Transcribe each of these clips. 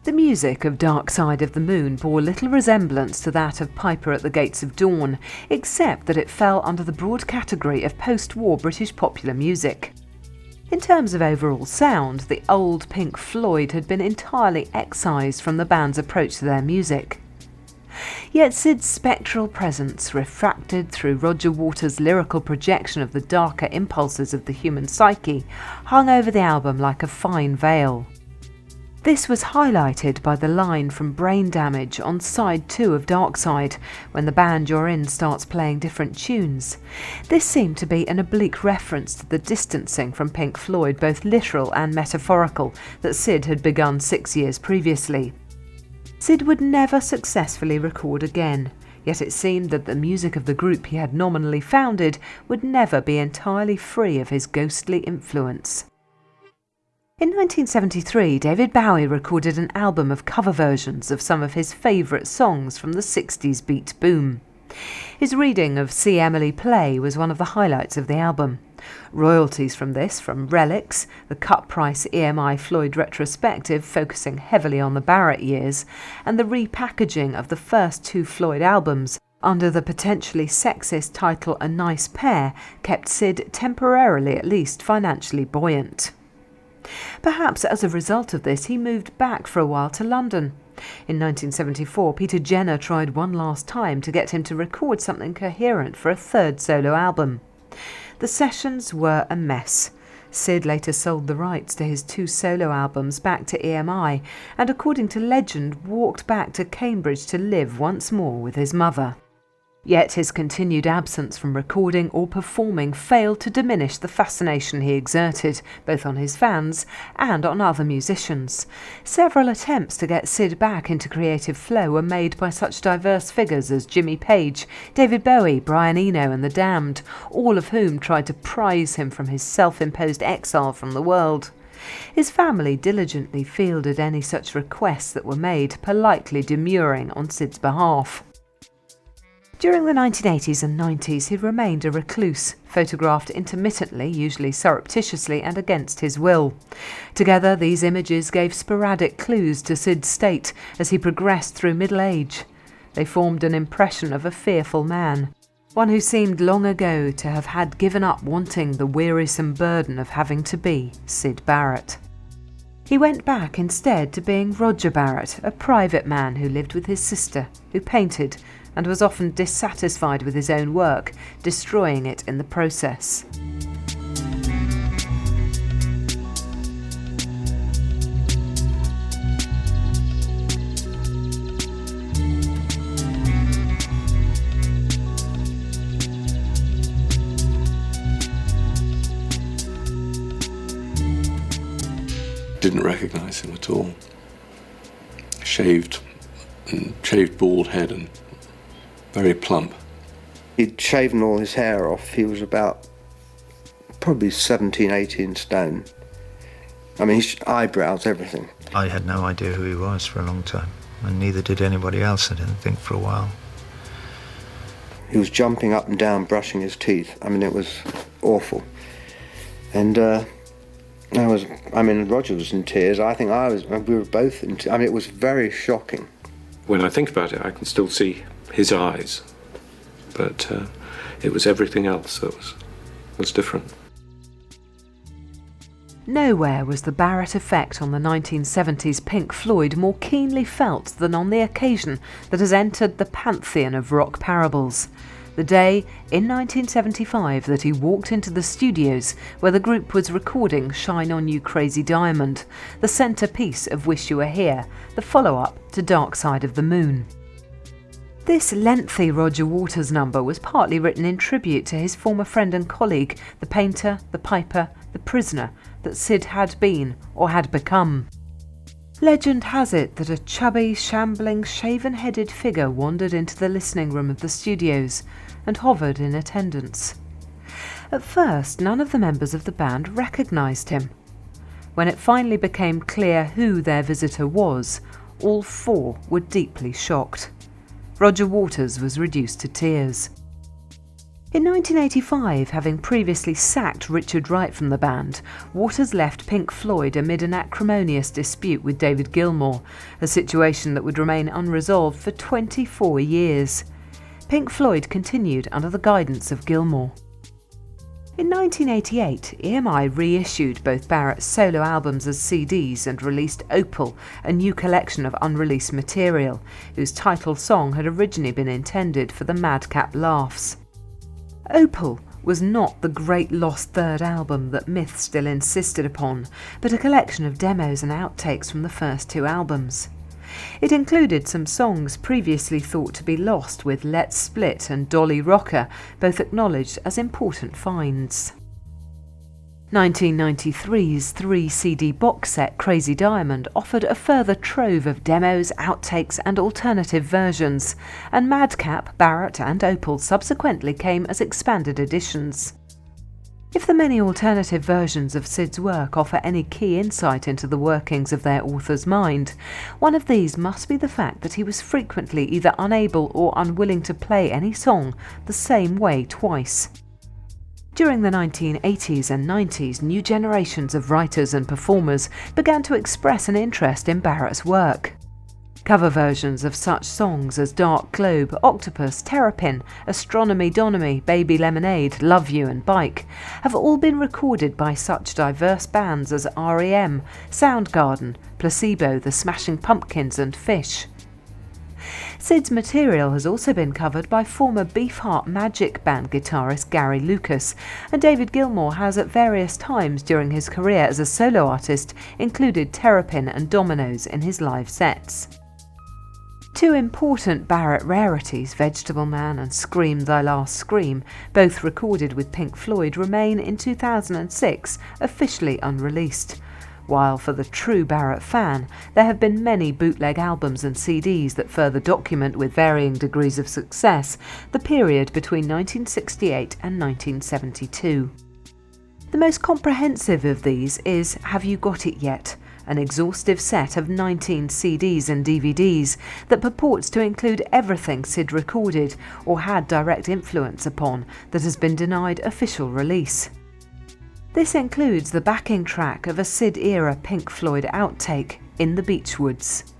The music of Dark Side of the Moon bore little resemblance to that of Piper at the Gates of Dawn, except that it fell under the broad category of post-war British popular music. In terms of overall sound, the old Pink Floyd had been entirely excised from the band's approach to their music. Yet Syd's spectral presence, refracted through Roger Waters' lyrical projection of the darker impulses of the human psyche, hung over the album like a fine veil. This was highlighted by the line from Brain Damage on side 2 of Dark Side, when the band you're in starts playing different tunes. This seemed to be an oblique reference to the distancing from Pink Floyd, both literal and metaphorical, that Syd had begun 6 years previously. Syd would never successfully record again, yet it seemed that the music of the group he had nominally founded would never be entirely free of his ghostly influence. In 1973, David Bowie recorded an album of cover versions of some of his favourite songs from the 60s beat boom. His reading of See Emily Play was one of the highlights of the album. Royalties from this, from Relics, the cut-price EMI Floyd retrospective focusing heavily on the Barrett years, and the repackaging of the first 2 Floyd albums under the potentially sexist title A Nice Pair, kept Syd temporarily at least financially buoyant. Perhaps as a result of this, he moved back for a while to London. In 1974, Peter Jenner tried one last time to get him to record something coherent for a 3rd solo album. The sessions were a mess. Syd later sold the rights to his 2 solo albums back to EMI, and according to legend, walked back to Cambridge to live once more with his mother. Yet his continued absence from recording or performing failed to diminish the fascination he exerted, both on his fans and on other musicians. Several attempts to get Syd back into creative flow were made by such diverse figures as Jimmy Page, David Bowie, Brian Eno and The Damned, all of whom tried to prise him from his self-imposed exile from the world. His family diligently fielded any such requests that were made, politely demurring on Syd's behalf. During the 1980s and 90s, he remained a recluse, photographed intermittently, usually surreptitiously and against his will. Together, these images gave sporadic clues to Syd's state as he progressed through middle age. They formed an impression of a fearful man, one who seemed long ago to have had given up wanting the wearisome burden of having to be Syd Barrett. He went back instead to being Roger Barrett, a private man who lived with his sister, who painted, and was often dissatisfied with his own work, destroying it in the process. Didn't recognise him at all. Shaved bald head and very plump. He'd shaven all his hair off. He was about probably 17, 18 stone. I mean, his eyebrows, everything. I had no idea who he was for a long time, and neither did anybody else, I didn't think, for a while. He was jumping up and down, brushing his teeth. I mean, it was awful. And Roger was in tears. We were both in tears. I mean, it was very shocking. When I think about it, I can still see his eyes, but it was everything else that was different. Nowhere was the Barrett effect on the 1970s Pink Floyd more keenly felt than on the occasion that has entered the pantheon of rock parables. The day, in 1975, that he walked into the studios where the group was recording Shine On You Crazy Diamond, the centrepiece of Wish You Were Here, the follow-up to Dark Side of the Moon. This lengthy Roger Waters number was partly written in tribute to his former friend and colleague, the painter, the piper, the prisoner that Syd had been or had become. Legend has it that a chubby, shambling, shaven-headed figure wandered into the listening room of the studios and hovered in attendance. At first, none of the members of the band recognised him. When it finally became clear who their visitor was, all 4 were deeply shocked. Roger Waters was reduced to tears. In 1985, having previously sacked Richard Wright from the band, Waters left Pink Floyd amid an acrimonious dispute with David Gilmour, a situation that would remain unresolved for 24 years. Pink Floyd continued under the guidance of Gilmour. In 1988, EMI reissued both Barrett's solo albums as CDs and released Opal, a new collection of unreleased material, whose title song had originally been intended for the Madcap Laughs. Opal was not the great lost third album that Myth still insisted upon, but a collection of demos and outtakes from the first two albums. It included some songs previously thought to be lost, with Let's Split and Dolly Rocker both acknowledged as important finds. 1993's 3-CD box set Crazy Diamond offered a further trove of demos, outtakes and alternative versions, and Madcap, Barrett and Opal subsequently came as expanded editions. If the many alternative versions of Syd's work offer any key insight into the workings of their author's mind, one of these must be the fact that he was frequently either unable or unwilling to play any song the same way twice. During the 1980s and 90s, new generations of writers and performers began to express an interest in Barrett's work. Cover versions of such songs as Dark Globe, Octopus, Terrapin, Astronomy Donomy, Baby Lemonade, Love You and Bike have all been recorded by such diverse bands as R.E.M., Soundgarden, Placebo, The Smashing Pumpkins and Fish. Syd's material has also been covered by former Beefheart Magic Band guitarist Gary Lucas, and David Gilmour has at various times during his career as a solo artist included Terrapin and Dominoes in his live sets. Two important Barrett rarities, Vegetable Man and Scream Thy Last Scream, both recorded with Pink Floyd, remain in 2006 officially unreleased, while for the true Barrett fan there have been many bootleg albums and CDs that further document, with varying degrees of success, the period between 1968 and 1972. The most comprehensive of these is Have You Got It Yet?, an exhaustive set of 19 CDs and DVDs that purports to include everything Syd recorded or had direct influence upon that has been denied official release. This includes the backing track of a Syd-era Pink Floyd outtake, In the Beechwoods.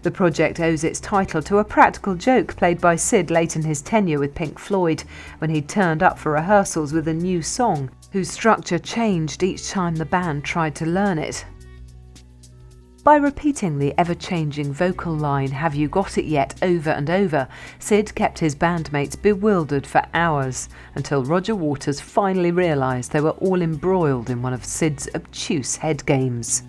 The project owes its title to a practical joke played by Syd late in his tenure with Pink Floyd, when he turned up for rehearsals with a new song, whose structure changed each time the band tried to learn it. By repeating the ever-changing vocal line, Have You Got It Yet? Over and over, Syd kept his bandmates bewildered for hours, until Roger Waters finally realised they were all embroiled in one of Syd's obtuse head games.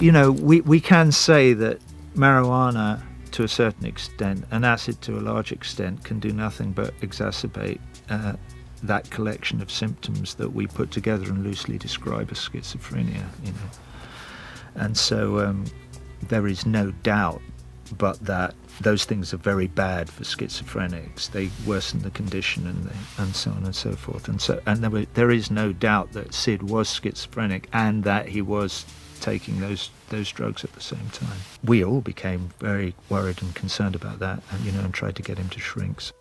You know, we can say that marijuana to a certain extent and acid to a large extent can do nothing but exacerbate that collection of symptoms that we put together and loosely describe as schizophrenia, you know. And so there is no doubt but that those things are very bad for schizophrenics. They worsen the condition and so on and so forth. And there is no doubt that Syd was schizophrenic and that he was taking those drugs at the same time. We all became very worried and concerned about that, and tried to get him to shrinks.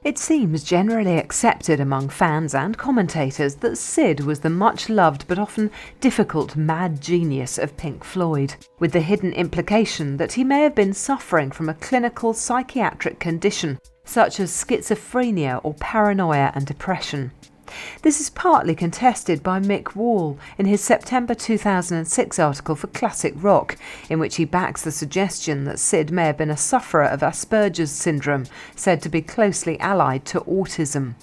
It seems generally accepted among fans and commentators that Syd was the much-loved but often difficult mad genius of Pink Floyd, with the hidden implication that he may have been suffering from a clinical psychiatric condition such as schizophrenia or paranoia and depression. This is partly contested by Mick Wall in his September 2006 article for Classic Rock, in which he backs the suggestion that Syd may have been a sufferer of Asperger's syndrome, said to be closely allied to autism.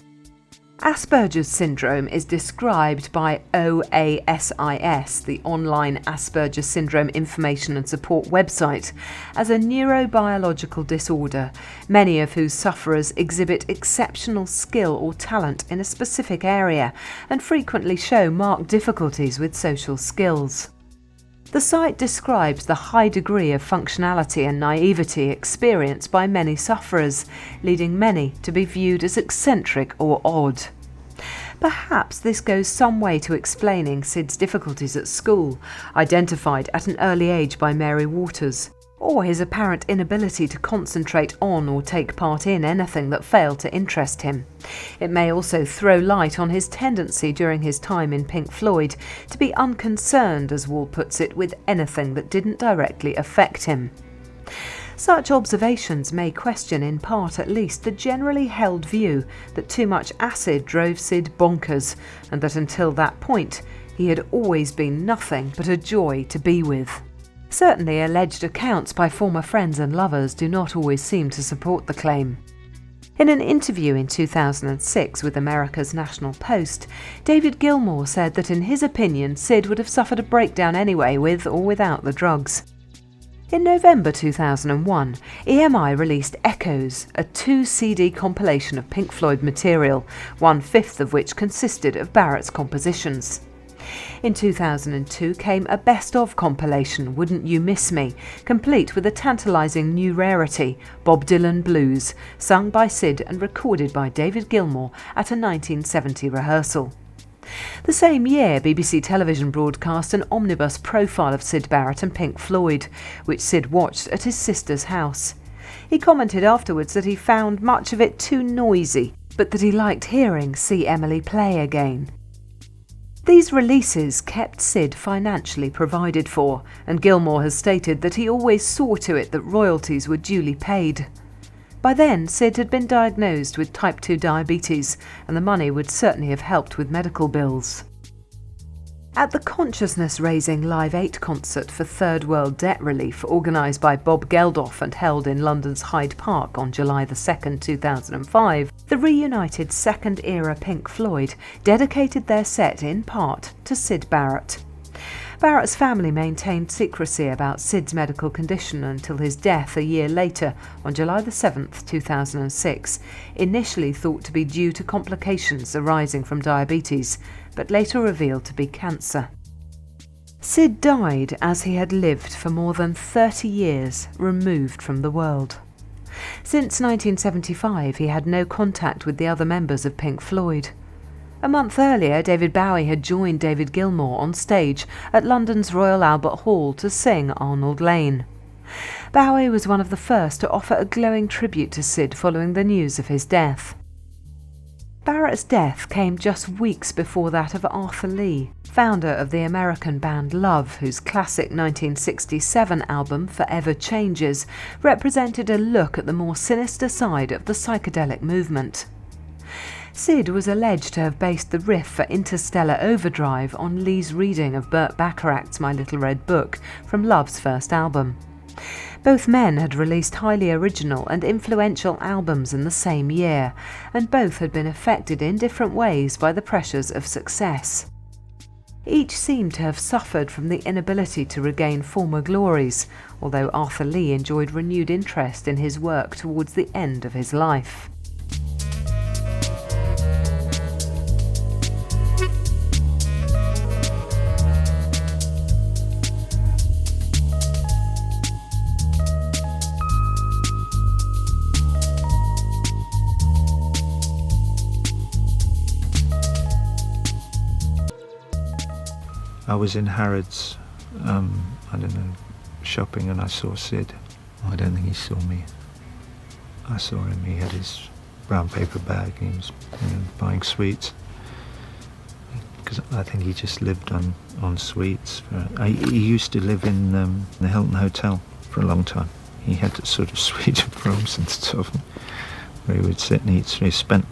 Asperger's syndrome is described by OASIS, the online Asperger Syndrome Information and Support website, as a neurobiological disorder, many of whose sufferers exhibit exceptional skill or talent in a specific area and frequently show marked difficulties with social skills. The site describes the high degree of functionality and naivety experienced by many sufferers, leading many to be viewed as eccentric or odd. Perhaps this goes some way to explaining Syd's difficulties at school, identified at an early age by Mary Waters, or his apparent inability to concentrate on or take part in anything that failed to interest him. It may also throw light on his tendency during his time in Pink Floyd to be unconcerned, as Wall puts it, with anything that didn't directly affect him. Such observations may question, in part at least, the generally held view that too much acid drove Syd bonkers, and that until that point he had always been nothing but a joy to be with. Certainly, alleged accounts by former friends and lovers do not always seem to support the claim. In an interview in 2006 with America's National Post, David Gilmour said that in his opinion Syd would have suffered a breakdown anyway, with or without the drugs. In November 2001, EMI released Echoes, a 2-CD compilation of Pink Floyd material, 1/5 of which consisted of Barrett's compositions. In 2002 came a best-of compilation, Wouldn't You Miss Me, complete with a tantalising new rarity, Bob Dylan Blues, sung by Syd and recorded by David Gilmour at a 1970 rehearsal. The same year, BBC Television broadcast an omnibus profile of Syd Barrett and Pink Floyd, which Syd watched at his sister's house. He commented afterwards that he found much of it too noisy, but that he liked hearing See Emily play again. These releases kept Syd financially provided for, and Gilmour has stated that he always saw to it that royalties were duly paid. By then, Syd had been diagnosed with type 2 diabetes, and the money would certainly have helped with medical bills. At the consciousness-raising Live 8 concert for Third World Debt Relief, organised by Bob Geldof and held in London's Hyde Park on July 2, 2005, the reunited second-era Pink Floyd dedicated their set in part to Syd Barrett. Barrett's family maintained secrecy about Syd's medical condition until his death a year later, on July 7, 2006, initially thought to be due to complications arising from diabetes, but later revealed to be cancer. Syd died as he had lived for more than 30 years, removed from the world. Since 1975, he had no contact with the other members of Pink Floyd. A month earlier, David Bowie had joined David Gilmour on stage at London's Royal Albert Hall to sing Arnold Lane. Bowie was one of the first to offer a glowing tribute to Syd following the news of his death. Barrett's death came just weeks before that of Arthur Lee, founder of the American band Love, whose classic 1967 album Forever Changes represented a look at the more sinister side of the psychedelic movement. Syd was alleged to have based the riff for Interstellar Overdrive on Lee's reading of Burt Bacharach's My Little Red Book from Love's first album. Both men had released highly original and influential albums in the same year, and both had been affected in different ways by the pressures of success. Each seemed to have suffered from the inability to regain former glories, although Arthur Lee enjoyed renewed interest in his work towards the end of his life. I was in Harrods, shopping, and I saw Syd. I don't think he saw me. I saw him. He had his brown paper bag. He was buying sweets. Because I think he just lived on sweets. He used to live in the Hilton Hotel for a long time. He had a sort of suite of rooms and stuff where he would sit and eat. So he spent,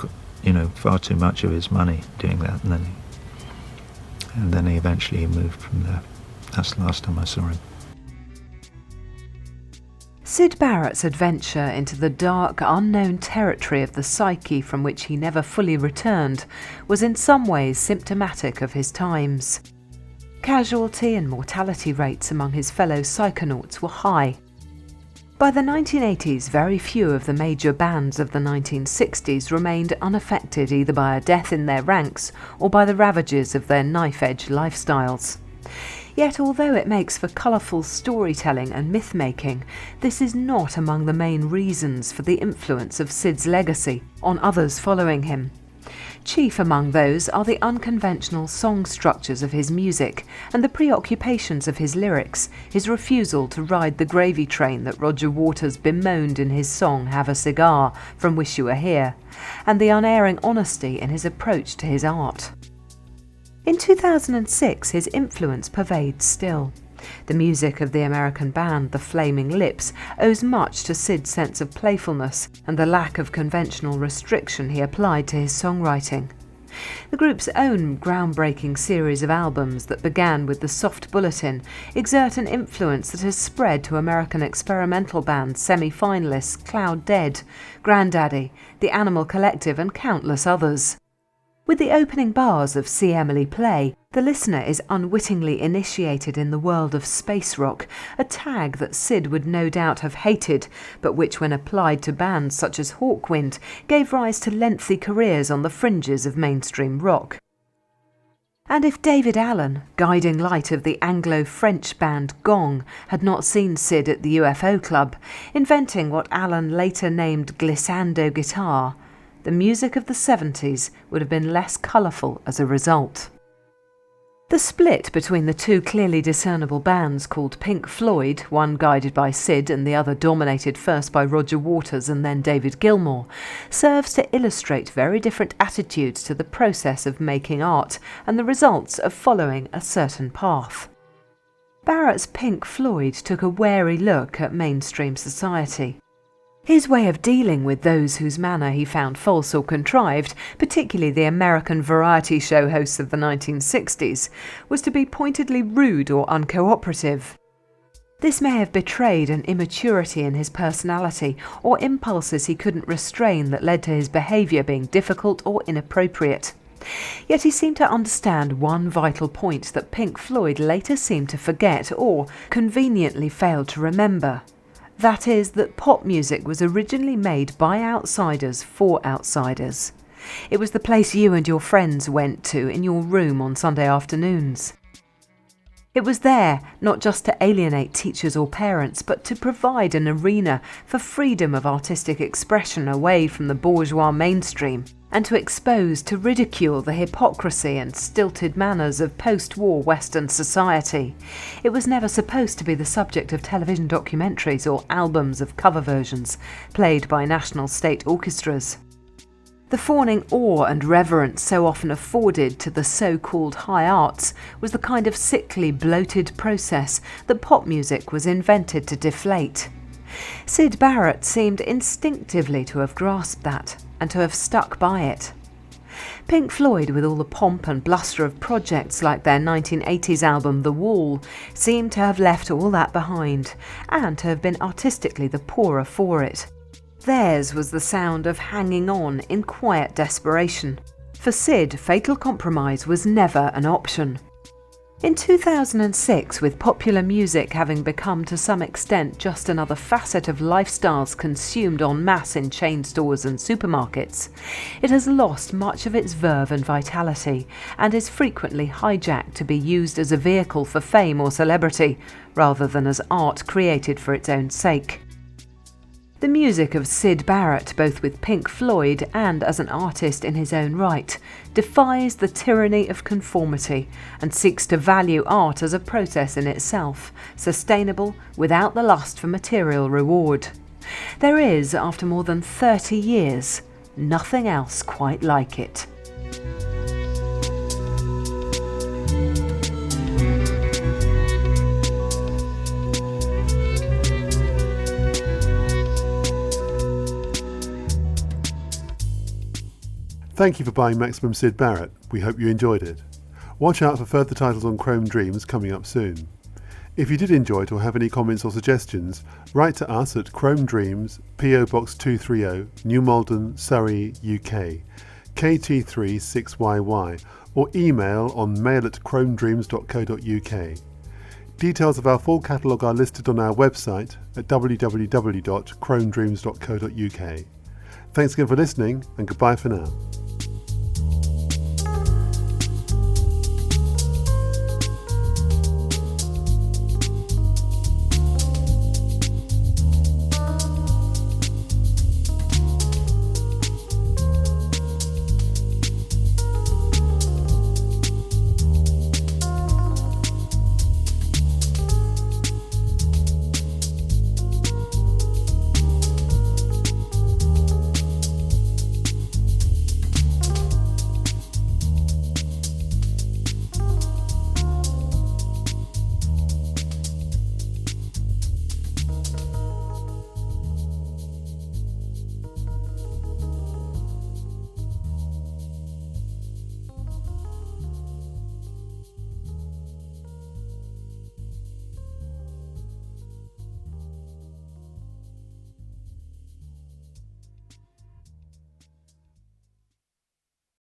far too much of his money doing that, and then he eventually moved from there. That's the last time I saw him. Syd Barrett's adventure into the dark, unknown territory of the psyche from which he never fully returned was in some ways symptomatic of his times. Casualty and mortality rates among his fellow psychonauts were high. By the 1980s, very few of the major bands of the 1960s remained unaffected either by a death in their ranks or by the ravages of their knife-edge lifestyles. Yet although it makes for colourful storytelling and myth-making, this is not among the main reasons for the influence of Syd's legacy on others following him. Chief among those are the unconventional song structures of his music and the preoccupations of his lyrics, his refusal to ride the gravy train that Roger Waters bemoaned in his song Have a Cigar from Wish You Were Here, and the unerring honesty in his approach to his art. In 2006, his influence pervades still. The music of the American band The Flaming Lips owes much to Syd's sense of playfulness and the lack of conventional restriction he applied to his songwriting. The group's own groundbreaking series of albums that began with the Soft Bulletin exert an influence that has spread to American experimental band semi-finalists Cloud Dead, Grandaddy, The Animal Collective and countless others. With the opening bars of See Emily Play, the listener is unwittingly initiated in the world of space rock, a tag that Syd would no doubt have hated, but which when applied to bands such as Hawkwind gave rise to lengthy careers on the fringes of mainstream rock. And if David Allen, guiding light of the Anglo-French band Gong, had not seen Syd at the UFO Club, inventing what Allen later named glissando guitar, the music of the 70s would have been less colourful as a result. The split between the two clearly discernible bands called Pink Floyd, one guided by Syd and the other dominated first by Roger Waters and then David Gilmour, serves to illustrate very different attitudes to the process of making art and the results of following a certain path. Barrett's Pink Floyd took a wary look at mainstream society. His way of dealing with those whose manner he found false or contrived, particularly the American variety show hosts of the 1960s, was to be pointedly rude or uncooperative. This may have betrayed an immaturity in his personality or impulses he couldn't restrain that led to his behaviour being difficult or inappropriate. Yet he seemed to understand one vital point that Pink Floyd later seemed to forget or conveniently failed to remember. That is, that pop music was originally made by outsiders for outsiders. It was the place you and your friends went to in your room on Sunday afternoons. It was there not just to alienate teachers or parents, but to provide an arena for freedom of artistic expression away from the bourgeois mainstream, and to expose to ridicule the hypocrisy and stilted manners of post-war Western society. It was never supposed to be the subject of television documentaries or albums of cover versions played by national state orchestras. The fawning awe and reverence so often afforded to the so-called high arts was the kind of sickly, bloated process that pop music was invented to deflate. Syd Barrett seemed instinctively to have grasped that, and to have stuck by it. Pink Floyd, with all the pomp and bluster of projects like their 1980s album The Wall, seemed to have left all that behind, and to have been artistically the poorer for it. Theirs was the sound of hanging on in quiet desperation. For Syd, fatal compromise was never an option. In 2006, with popular music having become to some extent just another facet of lifestyles consumed en masse in chain stores and supermarkets, it has lost much of its verve and vitality, and is frequently hijacked to be used as a vehicle for fame or celebrity, rather than as art created for its own sake. The music of Syd Barrett, both with Pink Floyd and as an artist in his own right, defies the tyranny of conformity and seeks to value art as a process in itself, sustainable without the lust for material reward. There is, after more than 30 years, nothing else quite like it. Thank you for buying Maximum Syd Barrett. We hope you enjoyed it. Watch out for further titles on Chrome Dreams coming up soon. If you did enjoy it or have any comments or suggestions, write to us at Chrome Dreams, PO Box 230, New Malden, Surrey, UK, KT3 6YY, or email on mail@chromedreams.co.uk. Details of our full catalogue are listed on our website at www.chromedreams.co.uk. Thanks again for listening, and goodbye for now.